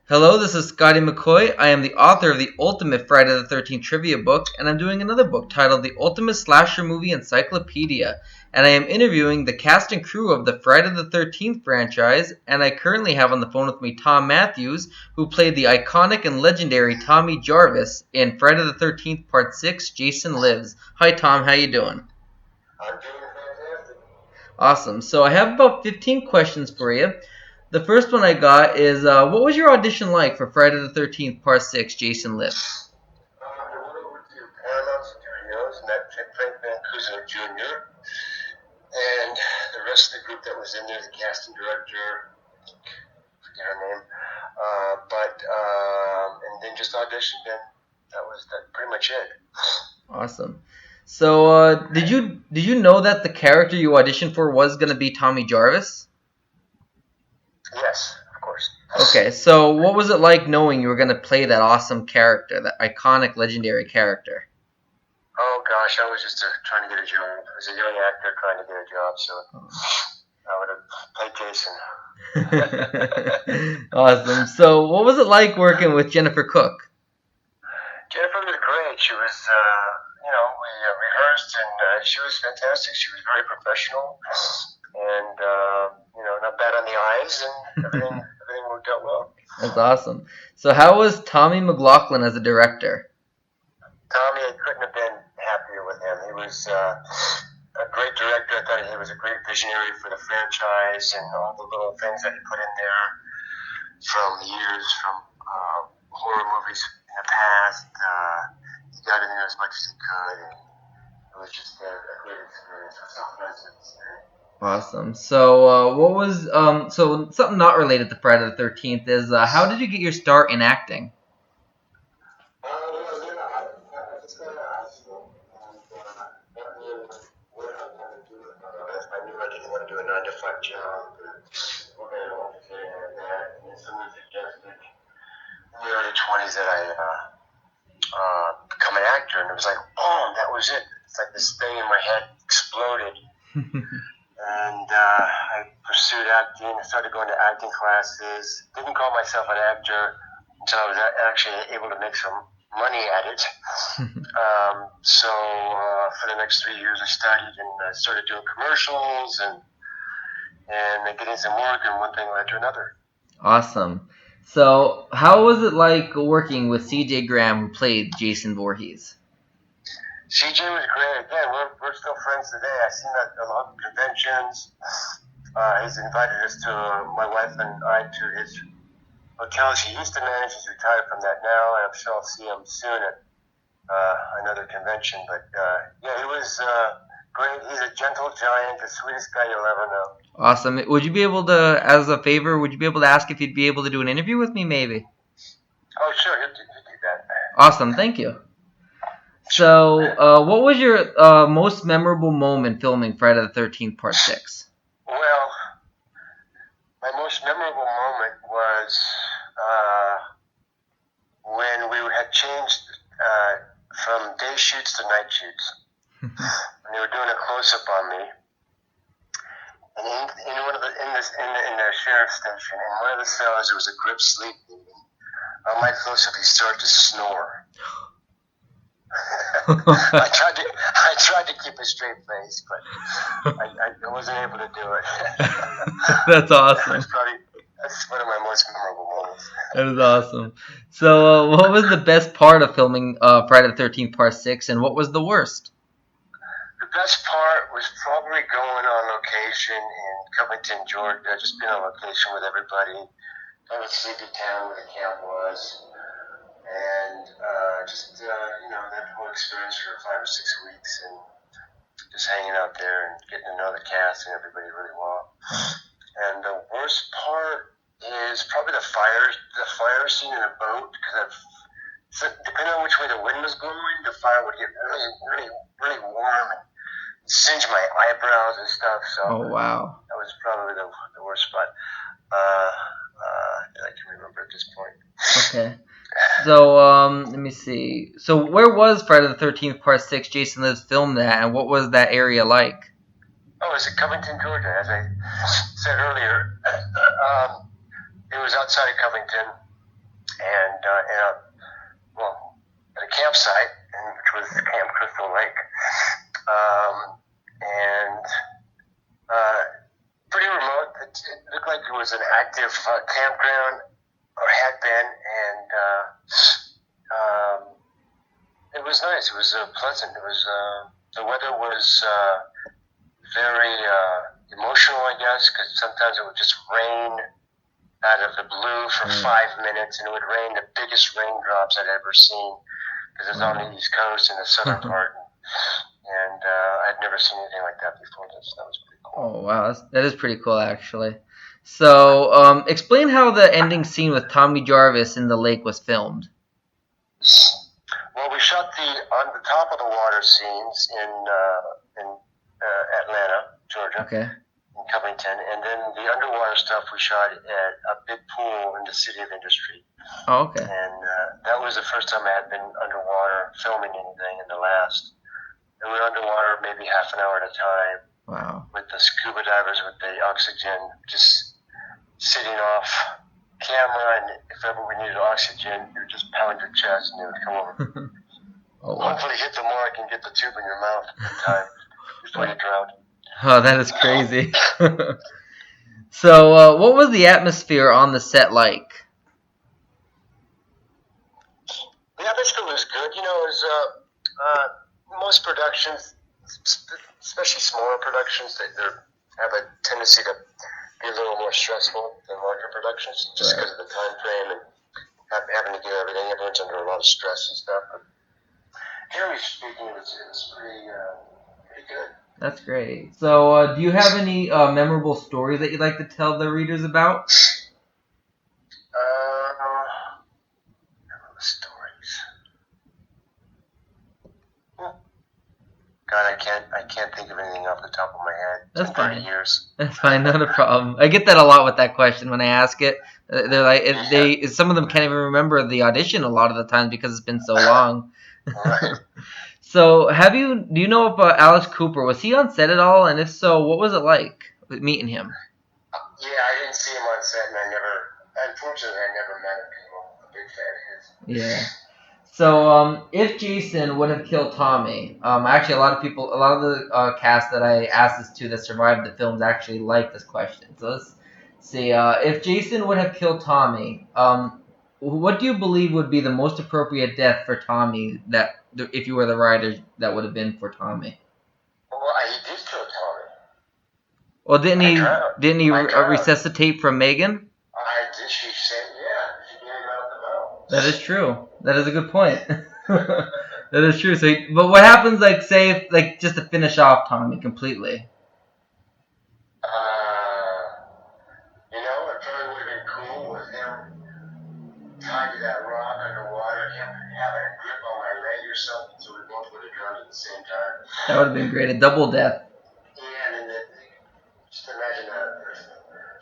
Hello, this is Scotty McCoy. I am the author of the Ultimate Friday the 13th Trivia book, and I'm doing another book titled The Ultimate Slasher Movie Encyclopedia. And I am interviewing the cast and crew of the Friday the 13th franchise, and I currently have on the phone with me Thom Mathews, who played the iconic and legendary Tommy Jarvis in Friday the 13th Part 6, Jason Lives. Hi Tom, how you doing? I'm doing fantastic. Awesome. So I have about 15 questions for you. The first one I got is, what was your audition like for Friday the 13th Part 6, Jason Lives? I went over to Paramount Studios, met Frank Mancuso Jr., and the rest of the group that was in there, the casting director, forget her name, and then just auditioned, and that was pretty much it. Awesome. So, did you know that the character you auditioned for was gonna be Tommy Jarvis? Yes, of course. Okay, so what was it like knowing you were gonna play that awesome character, that iconic, legendary character? Oh gosh, I was just trying to get a job. I was a young actor trying to get a job, so I would have played Jason. Awesome. So, what was it like working with Jennifer Cooke? Jennifer was great. She was, we rehearsed, and she was fantastic. She was very professional, and not bad on the eyes, and everything worked out well. That's awesome. So, how was Tommy Mclaughlin as a director? Tommy, I couldn't have been happier with him. He was a great director. I thought he was a great visionary for the franchise and all the little things that he put in there from horror movies in the past. He got in there as much as he could, and it was just a great experience. It was so pleasant. Awesome. So, so something not related to Friday the 13th is, how did you get your start in acting? I just got out of high school, and that really was what I wanted to do with my life. I knew I didn't want to do a 9 to 5 job, or anything like that. And someone suggested in the early 20s that I become an actor, and it was like, boom, that was it. It's like this thing in my head exploded. And I pursued acting. I started going to acting classes. Didn't call myself an actor until I was actually able to make some money at it. So for the next 3 years, I studied and I started doing commercials and getting some work, and one thing led to another. Awesome. So, how was it like working with C.J. Graham, who played Jason Voorhees? CJ was great. Again, we're still friends today. I've seen that at a lot of conventions. He's invited us to, my wife and I, to his hotels he used to manage. He's retired from that now, and I'm sure I'll see him soon at another convention. But yeah, he was great. He's a gentle giant, the sweetest guy you'll ever know. Awesome. Would you be able to, as a favor, would you be able to ask if you'd be able to do an interview with me, maybe? Oh, sure, he'll do that. Awesome. Thank you. So, what was your most memorable moment filming Friday the 13th Part 6? Well, my most memorable moment was when we had changed from day shoots to night shoots. And they were doing a close-up on me. And in the sheriff's station, in one of the cells, there was a grip sleep meeting. On my close-up, he started to snore. I tried to keep a straight face, but I wasn't able to do it. That's awesome. That's one of my most memorable moments. That is awesome. So, what was the best part of filming Friday the 13th Part 6, and what was the worst? The best part was probably going on location in Covington, Georgia, just being on location with everybody, kind of a sleepy town where the camp was, and that whole experience for 5 or 6 weeks, and just hanging out there and getting to know the cast and everybody really well. And the worst part is probably the fire scene in a boat, because depending on which way the wind was blowing, the fire would get really, really, really warm and singe my eyebrows and stuff. So Oh, wow. that was probably the worst spot that I can remember at this point. Okay. So, let me see. So, where was Friday the 13th Part 6, Jason Lives filmed at, and what was that area like? Oh, it was in Covington, Georgia, as I said earlier. It was outside of Covington, and at a campsite, which was Camp Crystal Lake, and pretty remote. It looked like it was an active campground, or had been, and it was nice. It was pleasant. It was the weather was very emotional, I guess, because sometimes it would just rain out of the blue for 5 minutes, and it would rain the biggest raindrops I'd ever seen, because it's on the East Coast in the southern part, and I'd never seen anything like that before. So that was pretty cool. Oh wow, that is pretty cool actually. So, explain how the ending scene with Tommy Jarvis in the lake was filmed. Well, we shot on the top of the water scenes in Atlanta, Georgia. Okay. In Covington, and then the underwater stuff we shot at a big pool in the City of Industry. Oh, okay. And that was the first time I had been underwater filming anything, and the last. And we were underwater maybe half an hour at a time. Wow. With the scuba divers with the oxygen, just sitting off camera, and if ever we needed oxygen, you would just pound your chest and they would come over. Oh, wow. Hopefully hit the mark and get the tube in your mouth at the time before you drown. Oh, that is crazy. So, what was the atmosphere on the set like? The atmosphere was good. You know, it was most productions, especially smaller productions, they have a tendency to be a little more stressful than larger productions, just because of the time frame and having to do everything. Everyone's under a lot of stress and stuff. But generally speaking, it was pretty good. That's great. So, do you have any memorable stories that you'd like to tell the readers about? Stories. God, I can't think of anything off the top of my head. That's it's been 30 fine. years. That's fine, not a problem. I get that a lot with that question when I ask it. They're like, some of them can't even remember the audition a lot of the times because it's been so long. Right. So, do you know if Alice Cooper, was he on set at all? And if so, what was it like meeting him? Yeah, I didn't see him on set, and unfortunately, I never met him. I'm a big fan of his. Yeah. So, if Jason would have killed Tommy, actually, a lot of the cast that I asked this to that survived the films actually like this question. So let's see. If Jason would have killed Tommy, what do you believe would be the most appropriate death for Tommy? If you were the writer, that would have been for Tommy. Well, he did kill Tommy. Well, didn't he resuscitate from Megan? She said, yeah, she gave him out the mouth. That is true. That is a good point. That is true. So, but what happens, just to finish off Tommy completely? It probably would have been cool with him tied to that rock underwater, him having a grip on my leg or something, so we both would have drowned at the same time. That would have been great. A double death. Yeah, and then just imagine the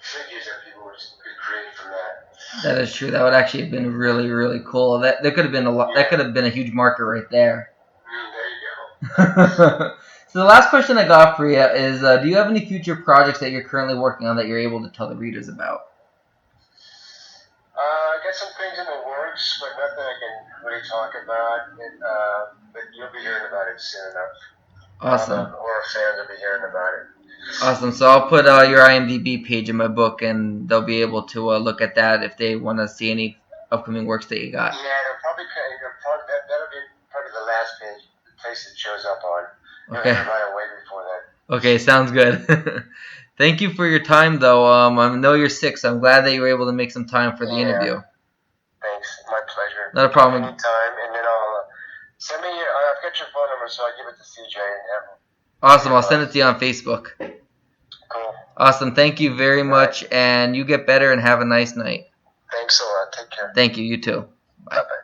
figures that people could create from that. That is true. That would actually have been really, really cool. That could have been a lot. Yeah. That could have been a huge marker right there. There you go. So the last question I got for you is: do you have any future projects that you're currently working on that you're able to tell the readers about? I got some things in the works, but nothing I can really talk about. But you'll be hearing about it soon enough. Awesome. Or fans will be hearing about it. Awesome. So I'll put your IMDb page in my book, and they'll be able to look at that if they want to see any upcoming works that you got. Yeah, that'll be probably the last page, the place it shows up on. Okay. Right away before that. Okay, sounds good. Thank you for your time, though. I know you're sick, so I'm glad that you were able to make some time for the interview. Thanks. My pleasure. Not a problem. Anytime, and then I'll send me. I've got your phone number, so I'll give it to CJ and have him. Awesome. I'll send it to you on Facebook. Cool. Awesome. Thank you very much, and you get better and have a nice night. Thanks a lot. Take care. Thank you. You too. Bye. Bye-bye.